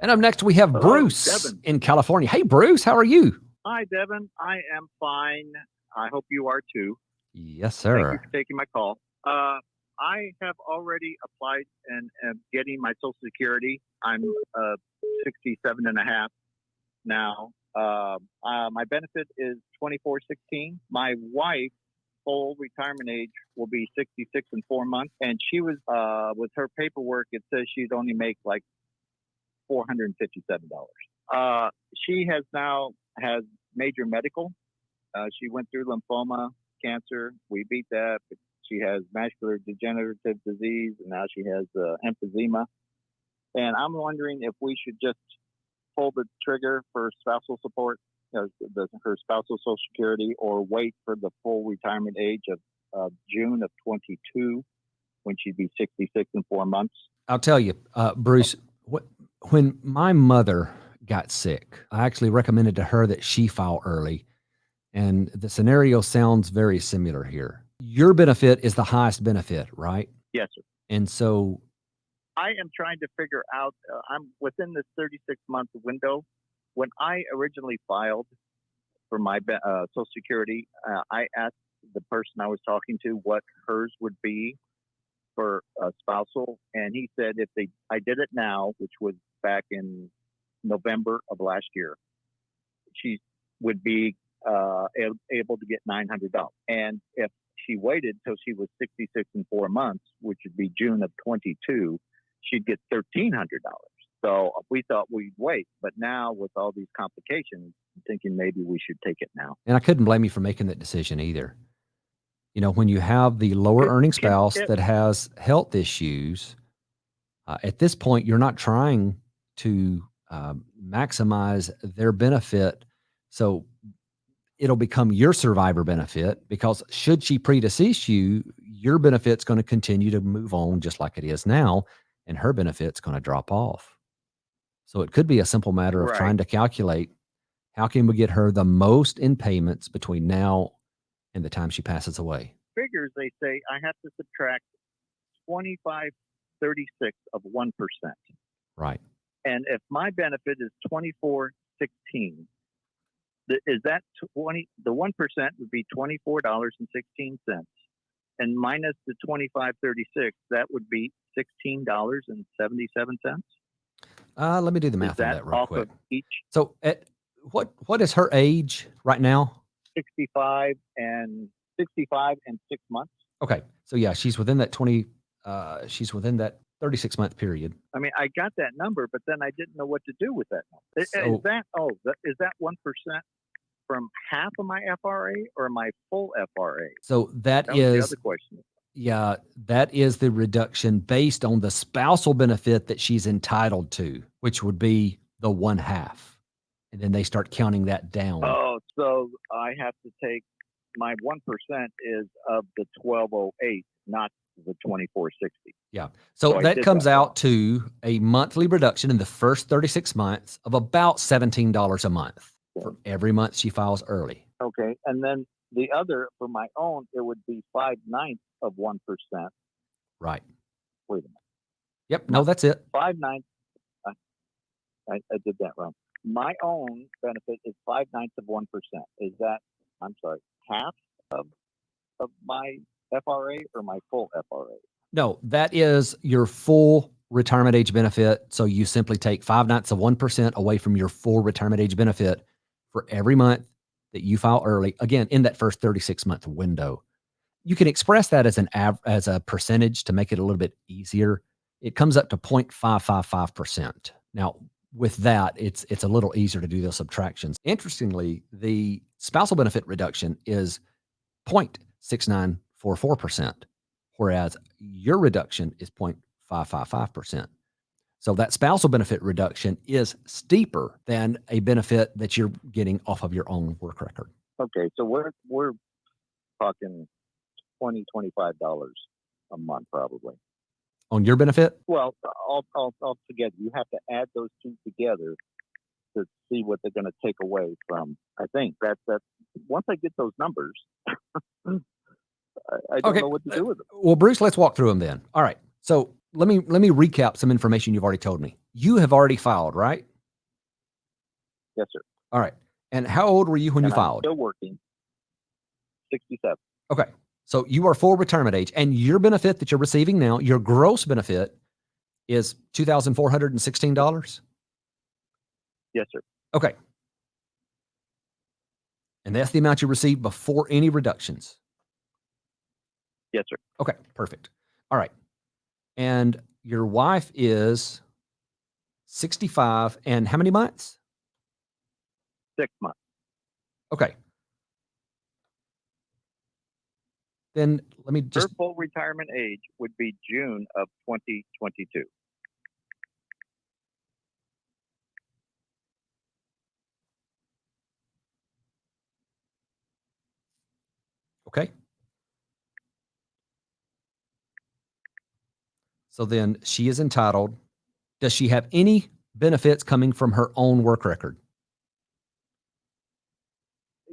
And up next, we have Hello, Bruce Devin. in California. Hey, Bruce, how are you? Hi, Devin. I am fine. I hope you are too. Yes, Thank you sir. for taking my call. I have already applied and am getting my Social Security. I'm 67 and a half now. My benefit is 2416. My wife, full retirement age, will be 66 in 4 months. And she was, with her paperwork, it says she'd only make like $457. She has major medical. She went through lymphoma, cancer. We beat that. She has macular degenerative disease, and now she has emphysema. And I'm wondering if we should just pull the trigger for spousal support, her spousal Social Security, or wait for the full retirement age of June of 22, when she'd be 66 in 4 months. I'll tell you, Bruce, when my mother got sick, I actually recommended to her that she file early. And the scenario sounds very similar here. Your benefit is the highest benefit, right? Yes, sir. And so I am trying to figure out, I'm within this 36-month window. When I originally filed for my Social Security, I asked the person I was talking to what hers would be for spousal, and he said I did it now, which was back in November of last year, she would be able to get $900. And if she waited till she was 66 in 4 months, which would be June of 22, she'd get $1,300. So we thought we'd wait, but now with all these complications, I'm thinking maybe we should take it now. And I couldn't blame you for making that decision either. You know, when you have the lower earning spouse that has health issues, at this point, you're not trying to maximize their benefit. So it'll become your survivor benefit, because should she predecease you, your benefit's going to continue to move on just like it is now, and her benefit's going to drop off. So it could be a simple matter of trying to calculate, how can we get her the most in payments between now and the time she passes away? Figures, they say I have to subtract 2536 of 1%. Right. And if my benefit is 2416, is that 20? The 1% would be $24.16, and minus the 2536, that would be $16.77. Let me do the math on that real quick. Of each? So, what is her age right now? 65 and 6 months. Okay, so yeah, she's within that 20. She's within that 36-month period. I mean, I got that number, but then I didn't know what to do with that number. Is that 1% from half of my FRA or my full FRA? So that was the other question. Yeah, that is the reduction based on the spousal benefit that she's entitled to, which would be the 1/2. And then they start counting that down. Oh, so I have to take my 1% is of the 1208, not the 2460. Yeah. So that comes out to a monthly reduction in the first 36 months of about $17 a month for every month she files early. Okay. And then the other, for my own, it would be 5/9 of 1%. Right. Wait a minute. Yep. No, that's it. 5/9. I did that wrong. My own benefit is 5/9 of 1%. Is that, I'm sorry, half of my FRA or my full FRA? No, that is your full retirement age benefit. So you simply take 5/9 of 1% away from your full retirement age benefit for every month that you file early. Again, in that first 36-month window, you can express that as a percentage to make it a little bit easier. It comes up to 0.555%. Now, with that, it's a little easier to do those subtractions. Interestingly, the spousal benefit reduction is 0.6944%, whereas your reduction is 0.555%. So that spousal benefit reduction is steeper than a benefit that you're getting off of your own work record. Okay, so we're talking $25 a month probably. On your benefit? Well, all together. You have to add those two together to see what they're going to take away from. I think that's once I get those numbers, I don't know what to do with them. Well, Bruce, let's walk through them then. All right. So let me recap some information you've already told me. you have already filed, right? Yes, sir. All right. And how old were you when you And I'm filed? still working. 67. Okay. So you are full retirement age, and your benefit that you're receiving now, your gross benefit is $2,416. Yes, sir. Okay. And that's the amount you received before any reductions. Yes, sir. Okay, perfect. All right. And your wife is 65 and how many months? 6 months. Okay. Then let me just Her full retirement age would be June of 2022. okay. So then she is entitled. Does she have any benefits coming from her own work record?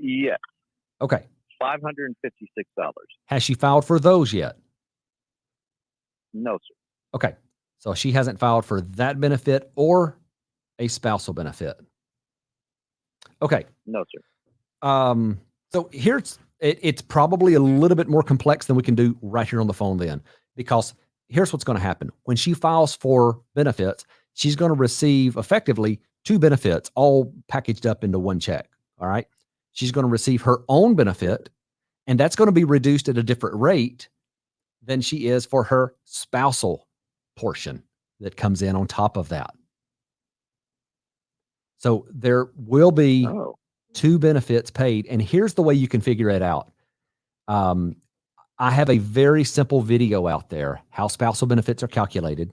Yes, Okay. $556. Has she filed for those yet? No, sir. Okay. So she hasn't filed for that benefit or a spousal benefit. Okay. No, sir. So it's probably a little bit more complex than we can do right here on the phone then, because here's what's going to happen. When she files for benefits, she's going to receive effectively two benefits all packaged up into one check. All right. She's going to receive her own benefit, and that's going to be reduced at a different rate than she is for her spousal portion that comes in on top of that. So there will be Oh, two benefits paid. And here's the way you can figure it out. I have a very simple video out there, how spousal benefits are calculated.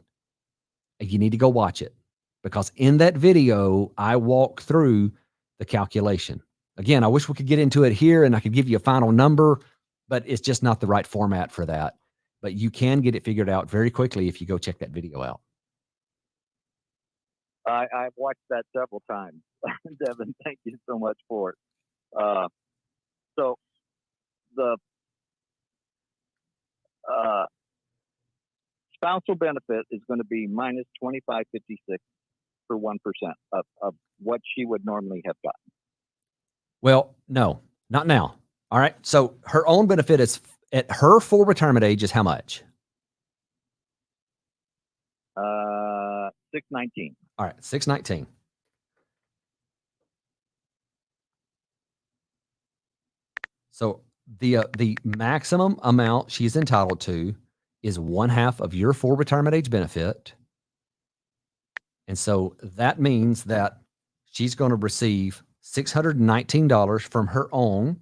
You need to go watch it, because in that video, I walk through the calculation. Again, I wish we could get into it here and I could give you a final number, but it's just not the right format for that. But you can get it figured out very quickly if you go check that video out. I've watched that several times. Devin, thank you so much for it. So the spousal benefit is going to be minus 2556 for 1% of what she would normally have gotten. Well, no, not now. All right. So her own benefit is at her full retirement age is how much? 619. All right, 619. So the maximum amount she's entitled to is 1/2 of your full retirement age benefit. And so that means that she's going to receive $619 from her own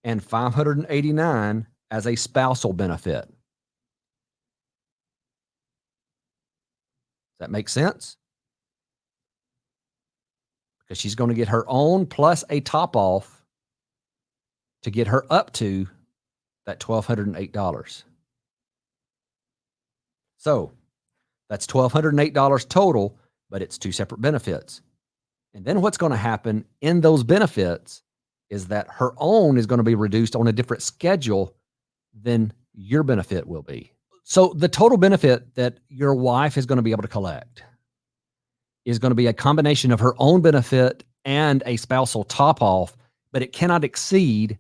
and $589 as a spousal benefit. Does that make sense? Because she's going to get her own plus a top off to get her up to that $1,208. So that's $1,208 total, but it's two separate benefits. And then what's going to happen in those benefits is that her own is going to be reduced on a different schedule than your benefit will be. So the total benefit that your wife is going to be able to collect is going to be a combination of her own benefit and a spousal top off, but it cannot exceed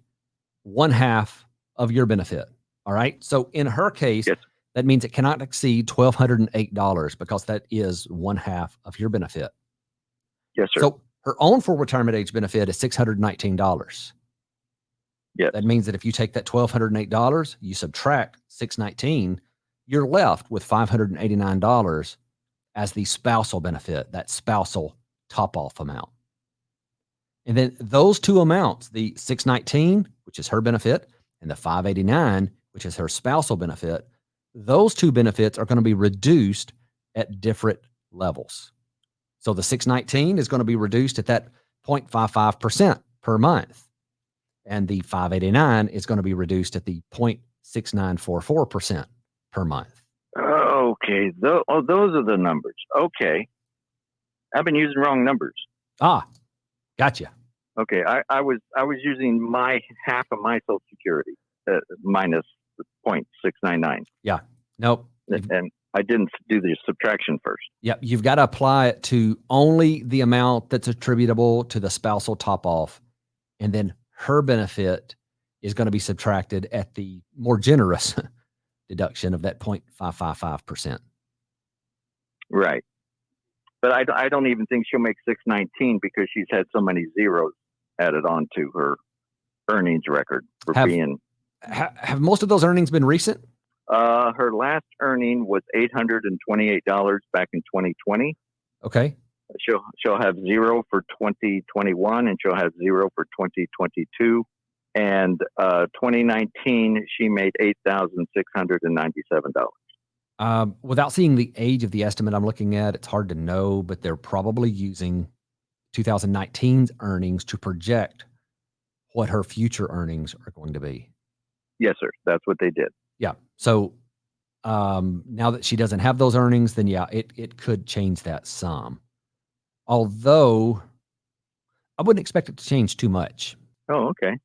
1/2 of your benefit. All right. So in her case, Yes. that means it cannot exceed $1,208 because that is 1/2 of your benefit. Yes, sir. So her own full retirement age benefit is $619. Yes. That means that if you take that $1,208, you subtract $619, you're left with $589 as the spousal benefit, that spousal top off amount. And then those two amounts, the $619, which is her benefit, and the $589, which is her spousal benefit, those two benefits are going to be reduced at different levels. So the $619 is going to be reduced at that 0.55% per month. And the $589 is going to be reduced at the 0.6944% per month. Okay. Those are the numbers. Okay. I've been using wrong numbers. Ah, gotcha. Okay. I was using my half of my Social Security minus 0.699. Yeah. Nope. And I didn't do the subtraction first. Yep. You've got to apply it to only the amount that's attributable to the spousal top off. And then her benefit is going to be subtracted at the more generous deduction of that 0.555%. Right. But I don't even think she'll make 619 because she's had so many zeros added on to her earnings record for being. Have most of those earnings been recent? Her last earning was $828 back in 2020. Okay. She'll have zero for 2021, and she'll have zero for 2022. And 2019, she made $8,697. Without seeing the age of the estimate I'm looking at, it's hard to know, but they're probably using 2019's earnings to project what her future earnings are going to be. Yes, sir. That's what they did. Yeah. So now that she doesn't have those earnings, then yeah, it could change that some. Although I wouldn't expect it to change too much. Oh, okay.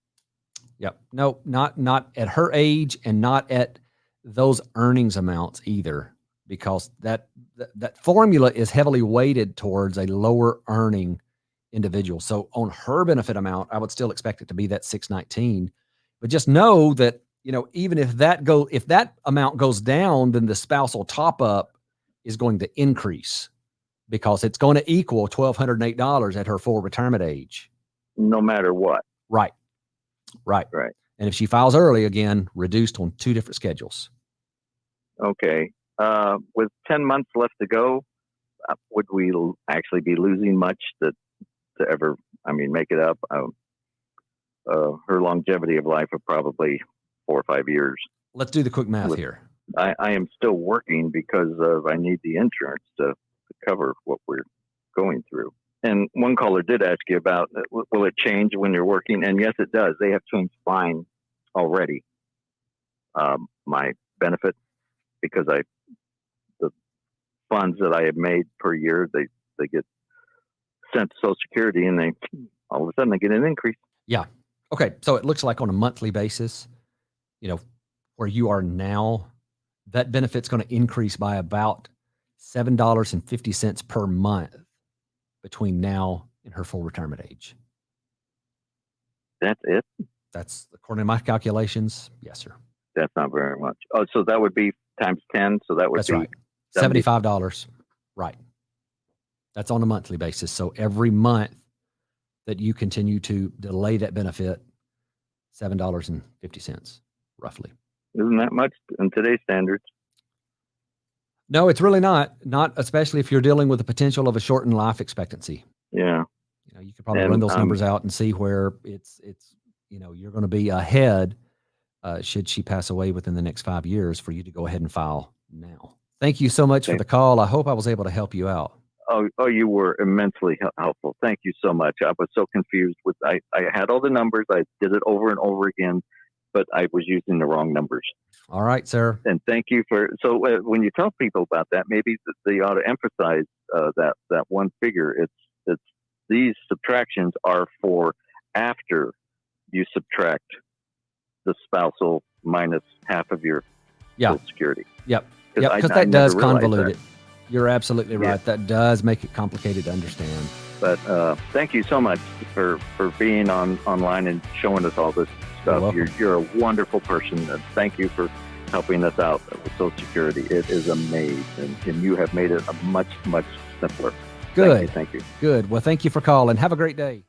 Yep. No, not at her age and not at those earnings amounts either, because that formula is heavily weighted towards a lower earning individual. So on her benefit amount, I would still expect it to be that 619. But just know that, even if that amount goes down, then the spousal top up is going to increase because it's going to equal $1,208 at her full retirement age. No matter what. Right. And if she files early, again, reduced on two different schedules. Okay. With 10 months left to go, would we actually be losing much to ever, make it up? Her longevity of life of probably 4 or 5 years. Let's do the quick math here. I am still working because I need the insurance to cover what we're going through. And one caller did ask you about, will it change when you're working? And yes, it does. They have changed mine already. My benefit, because the funds that I have made per year, they get sent to Social Security, and they all of a sudden they get an increase. Yeah. Okay. So it looks like on a monthly basis, where you are now, that benefit's going to increase by about $7.50 per month between now and her full retirement age. That's it? That's according to my calculations. Yes, sir. That's not very much. Oh, so that would be times 10. So that would That's be right. $75. Right. That's on a monthly basis. So every month that you continue to delay that benefit, $7.50 roughly. Isn't that much in today's standards? No, it's really not. Not especially if you're dealing with the potential of a shortened life expectancy. Yeah. You could probably run those numbers out and see where it's you're going to be ahead should she pass away within the next 5 years for you to go ahead and file now. Thank you so much for the call. I hope I was able to help you out. Oh, you were immensely helpful. Thank you so much. I was so confused I had all the numbers. I did it over and over again, but I was using the wrong numbers. All right, sir. And thank you so when you tell people about that, maybe they ought to emphasize that one figure. It's these subtractions are for after you subtract the spousal minus half of your Social Security. Yep. Because that does convolute it. You're absolutely right. Yeah. That does make it complicated to understand. But thank you so much for being online and showing us all this stuff. You're a wonderful person. And thank you for helping us out with Social Security. It is amazing, and you have made it a much, much simpler. Good. Thank you. Good. Well, thank you for calling. Have a great day.